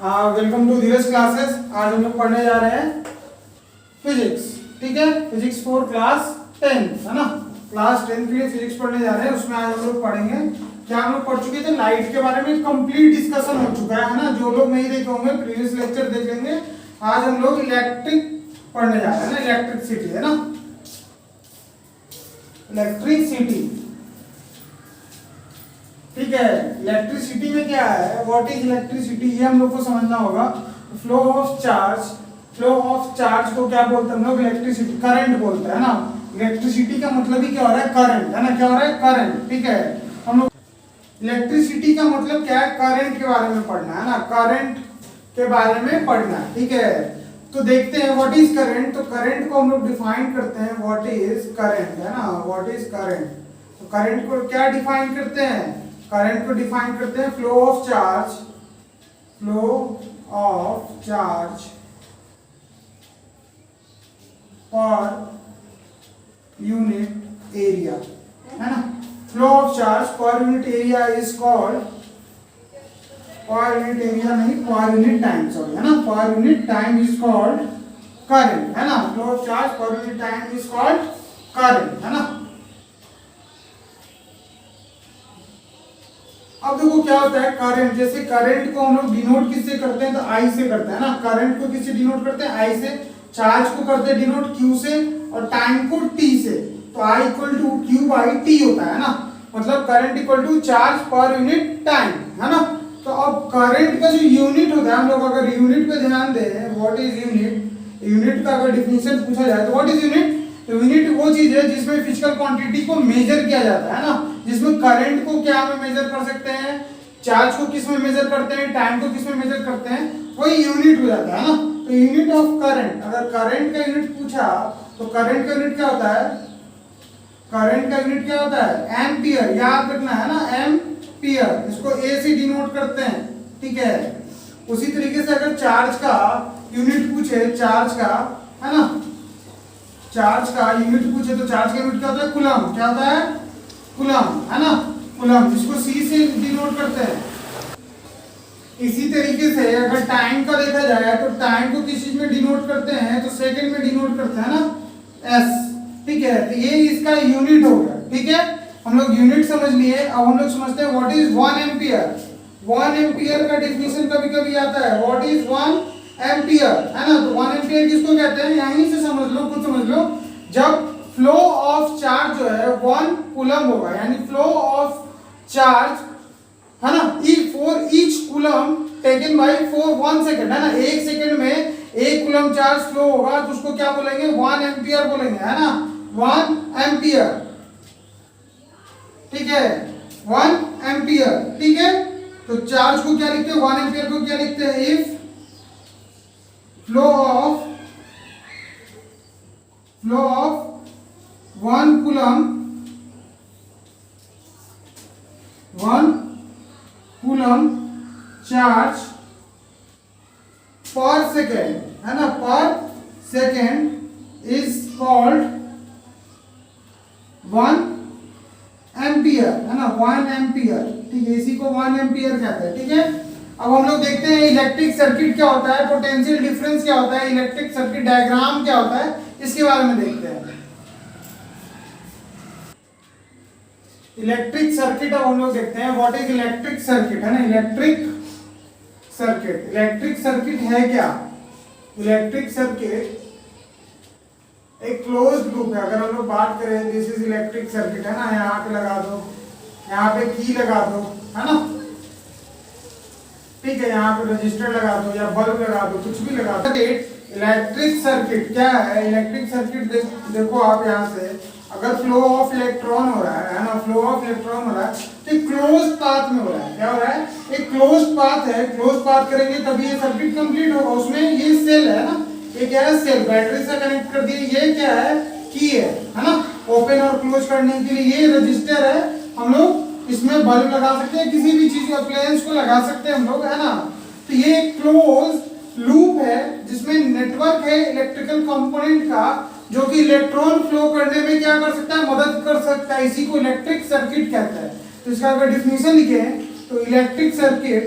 Welcome to Dheeraj classes. आज हम लोग पढ़ने जा रहे हैं फिजिक्स। ठीक है, फिजिक्स फॉर क्लास 10 है ना। क्लास 10 के लिए फिजिक्स पढ़ने जा रहे हैं। उसमें आज हम लोग पढ़ेंगे क्या हम लोग पढ़ चुके थे, लाइट के बारे में कंप्लीट डिस्कशन हो चुका है ना। जो लोग नहीं देखे होंगे प्रीवियस लेक्चर देख लेंगे। आज हम लोग इलेक्ट्रिक पढ़ने जा रहे हैं ना, इलेक्ट्रिसिटी है ना, इलेक्ट्रिसिटी। ठीक है, इलेक्ट्रिसिटी में क्या है, व्हाट इज इलेक्ट्रिसिटी, ये हम लोग को समझना होगा। Flow of charge, flow of charge को क्या बोलते हैं हम लोग, इलेक्ट्रिसिटी, करंट बोलते हैं ना। इलेक्ट्रिसिटी का मतलब ही क्या हो रहा है, करंट है ना। क्या हो रहा है, करंट। ठीक है, हम लोग इलेक्ट्रिसिटी का मतलब क्या है, करंट के बारे में पढ़ना है ना, करंट के बारे में पढ़ना है। ठीक है, तो देखते हैं व्हाट इज करंट। तो करंट को हम लोग डिफाइन करते हैं, व्हाट इज करंट है ना, व्हाट इज करंट। तो करंट को क्या डिफाइन करते हैं, करंट को डिफाइन करते हैं flow of charge, flow of charge per unit area है ना। Flow of charge per unit area is called, per unit area नहीं, पर यूनिट टाइम, सॉरी है ना, पर unit time is called current है ना। Flow of charge per unit time is called current है ना। अब देखो क्या होता है करंट, जैसे करंट को हम लोग डिनोट किससे करते हैं, तो आई से करते हैं ना। करंट को किससे डिनोट करते हैं, आई से। चार्ज को करते हैं डिनोट क्यू से, और टाइम को टी से। तो I equal to Q by T होता है ना। मतलब current equal to charge per unit time है ना। तो अब करंट का जो यूनिट होता है, हम लोग अगर यूनिट पे ध्यान दें, व्हाट इज यूनिट, यूनिट का अगर डिफिनेशन पूछा जाए तो व्हाट इज यूनिट। तो यूनिट वो चीज है जिसमें फिजिकल क्वांटिटी को मेजर किया जाता है ना। जिसमें करंट को क्या में मेजर कर सकते हैं, चार्ज को किस में मेजर करते हैं, टाइम को किस में मेजर करते हैं, वही यूनिट हो जाता है ना। तो यूनिट ऑफ करंट, अगर करंट का यूनिट पूछा तो करंट का यूनिट क्या होता है, करंट का यूनिट क्या होता है, एम्पियर। याद रखना है ना, एम्पियर। इसको ए से डिनोट करते हैं। ठीक है, उसी तरीके से अगर चार्ज का यूनिट पूछे, चार्ज का है ना, चार्ज का यूनिट पूछे तो चार्ज का यूनिट क्या होता है, कूलम। क्या होता है, कूलम है ना, कूलम। इसको सी से डिनोट करते हैं। इसी तरीके से अगर टाइम का देखा जाए तो टाइम को किस चीज में डिनोट करते हैं, तो सेकंड में डिनोट करते हैं ना, एस। ठीक है, तो ये इसका यूनिट हो गया। ठीक है, हम लोग यूनिट समझ लिए। अब हम लोग समझते हैं व्हाट इज 1 एम्पियर। 1 एम्पियर का डेफिनेशन कभी कभी आता है, व्हाट इज 1 एम्पियर है ना। तो 1 एम्पियर किसको कहते हैं, यहीं से समझ लो, खुद समझ लो। जब फ्लो ऑफ चार्ज जो है 1 कूलम होगा, यानी फ्लो ऑफ चार्ज है ना, for each coulomb taken by for 1 second है ना। 1 सेकंड में 1 कूलम चार्ज फ्लो होगा तो उसको क्या बोलेंगे, 1 एम्पियर बोलेंगे है ना, 1 एम्पियर। ठीक है, 1 एम्पियर। ठीक है, तो चार्ज को क्या लिखते हैं, 1 एम्पियर को क्या लिखते हैं, if flow of 1 coulomb, 1 coulomb charge पर सेकेंड है ना, पर सेकेंड इज कॉल्ड 1 एम्पियर है ना, 1 एम्पियर। ठीक है, इसी को 1 एम्पियर कहते हैं। ठीक है, अब हम लोग देखते हैं इलेक्ट्रिक सर्किट क्या होता है, पोटेंशियल डिफरेंस क्या होता है, इलेक्ट्रिक सर्किट डायग्राम क्या होता है, इसके बारे में देखते हैं। इलेक्ट्रिक सर्किट अब हम लोग देखते हैं, व्हाट इज इलेक्ट्रिक सर्किट है ना। इलेक्ट्रिक सर्किट, इलेक्ट्रिक सर्किट है क्या, इलेक्ट्रिक सर्किट एक क्लोज्ड लूप है। अगर हम लोग बात करें, दिस इज इलेक्ट्रिक सर्किट है ना, यहाँ पे लगा दो, यहाँ पे की लगा दो है ना। ठीक है, यहाँ पे रजिस्टर लगा दो या बल्ब लगा दो, कुछ भी लगा दो। इलेक्ट्रिक सर्किट क्या है, इलेक्ट्रिक सर्किट देखो आप यहाँ से, अगर फ्लो ऑफ इलेक्ट्रॉन हो रहा है ना, फ्लो ऑफ इलेक्ट्रॉन हो रहा है तो एक क्लोज पाथ में हो रहा है। क्या हो रहा है, एक क्लोज पाथ है। क्लोज पाथ करेंगे तभी ये सर्किट कंप्लीट होगा। उसमें ये सेल है ना, ये क्या है, सेल, बैटरी से कनेक्ट कर दिए। ये क्या है, की है ना, ओपन और क्लोज करने के लिए। ये रजिस्टर है, हम लोग इसमें बल्ब लगा सकते हैं, किसी भी चीज को, अप्लायंस को लगा सकते हैं हम लोग है ना। तो ये क्लोज लूप है जिसमें नेटवर्क है इलेक्ट्रिकल कंपोनेंट का, जो कि इलेक्ट्रॉन फ्लो करने में क्या कर सकता है, मदद कर सकता है। इसी को इलेक्ट्रिक सर्किट कहते हैं। तो इसका अगर डिफिनेशन लिखे तो electric circuit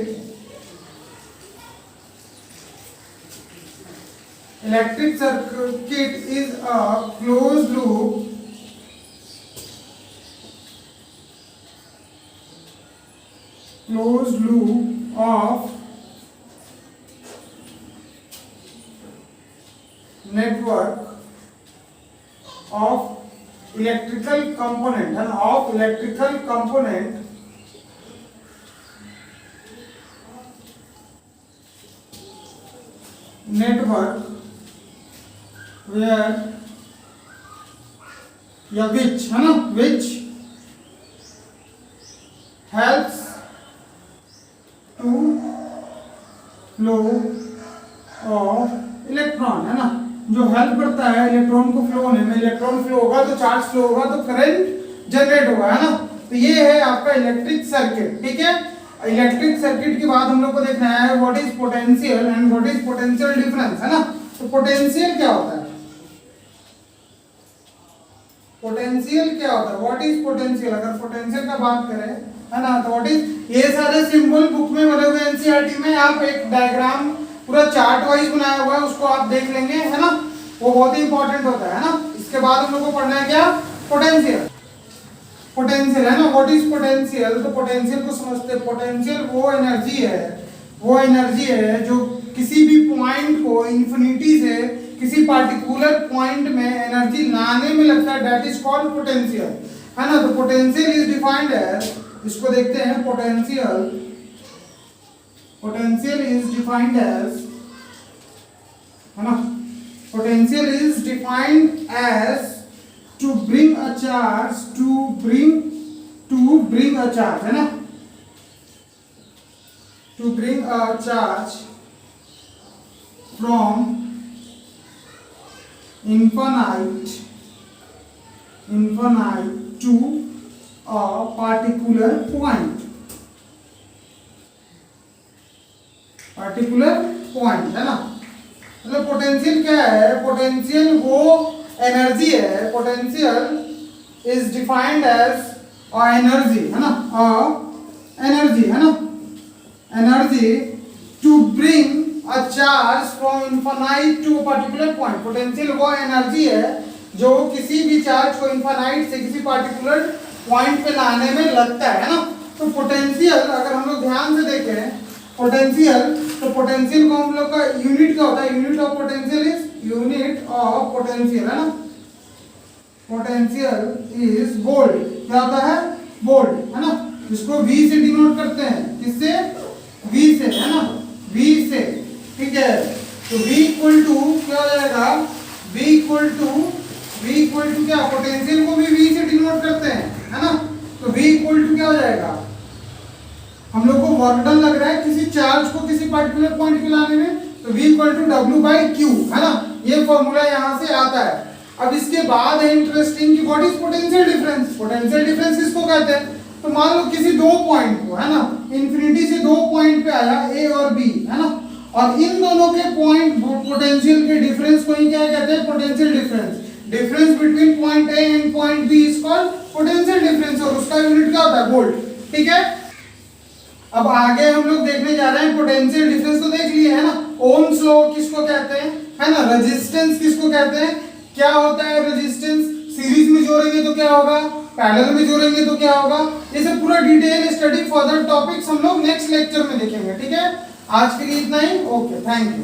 electric circuit is a close loop of network of electrical component and of electrical component network where या which है ना which helps to flow of electron है ना, जो हेल्प करता है इलेक्ट्रॉन को फ्लो होने में। इलेक्ट्रॉन फ्लो होगा तो चार्ज फ्लो होगा तो करंट जनरेट होगा, है ना। तो ये है आपका इलेक्ट्रिक सर्किट, ठीक है। इलेक्ट्रिक सर्किट के बाद हम लोग को देखना है what is potential and what is potential difference, है ना। तो पोटेंशियल क्या होता है, पोटेंशियल क्या होता है, व्हाट इज पोटेंशियल। अगर पोटेंशियल का बात करें, है ना, तो व्हाट इज, ये सारे सिंबल बुक में बने हुए एनसीईआरटी में, आप एक डायग्राम पूरा चार्ट वाइज बनाया हुआ है, उसको आप देख लेंगे, है ना। वो बहुत ही इंपॉर्टेंट होता है ना। इसके बाद हम लोग को पढ़ना है क्या, पोटेंशियल। पोटेंशियल है ना, व्हाट इज पोटेंशियल। तो पोटेंशियल को समझते हैं, पोटेंशियल वो एनर्जी है जो किसी भी पॉइंट को इंफिनिटी से किसी पार्टिकुलर पॉइंट में एनर्जी लाने में लगता है, दैट इज कॉल्ड पोटेंशियल, है ना। तो पोटेंशियल इज डिफाइंड एज, इसको देखते हैं, पोटेंशियल इज डिफाइंड एज, है ना, potential is defined as to bring a charge, to bring a charge, है ना, to bring a charge from infinite to a particular point, है ना। मतलब पोटेंशियल क्या है, पोटेंशियल वो एनर्जी है, potential is defined as energy, है ना, एनर्जी, है ना, energy to bring a charge from infinite to a particular point. Potential वो एनर्जी है जो किसी भी चार्ज को इनफाइनाइट से किसी पर्टिकुलर पॉइंट पे लाने में लगता है ना। तो पोटेंशियल अगर हम लोग ध्यान से देखें, पोटेंशियल, तो पोटेंशियल को हम लोग का यूनिट क्या होता है, unit of potential is unit of potential, है ना, पोटेंशियल इज वोल्ट। क्या होता है, वोल्ट, है ना। इसको V से डिनोट करते हैं, किससे, V से, है ना, V से, ठीक है। तो V इक्वल टू क्या हो जाएगा, V इक्वल टू क्या, पोटेंशियल को भी V से डिनोट करते हैं, है ना। तो V इक्वल टू क्या हो जाएगा, हम लोग को वर्क डन लग रहा है किसी चार्ज को किसी पर्टिकुलर पॉइंट पे लाने में, तो V इक्वल टू W/Q, है ना। ये फॉर्मूला यहाँ से आता है। अब इसके बाद है इंटरेस्टिंग कि what is potential difference. Potential difference किसको कहते हैं, तो मान लो किसी दो पॉइंट को, है ना, इन्फिनिटी से दो पॉइंट पे आया A और B, है ना, और इन दोनों के पॉइंट पोटेंशियल के डिफरेंस को ही क्या कहते हैं, potential difference. Difference between point A and point B is called potential difference, और उसका यूनिट क्या होता है, वोल्ट, ठीक है। अब आगे हम लोग देखने जा रहे हैं पोटेंशियल डिफरेंस, तो देख लिए, है ना। ओम्स लॉ किसको कहते हैं, है ना, रेजिस्टेंस किसको कहते हैं, क्या होता है रेजिस्टेंस, सीरीज में जोड़ेंगे तो क्या होगा, पैरेलल में जोड़ेंगे तो क्या होगा। ये सब पूरा डिटेल स्टडी फर्दर टॉपिक्स हम लोग नेक्स्ट लेक्चर में देखेंगे, ठीक है। आज के लिए इतना ही, ओके, थैंक यू।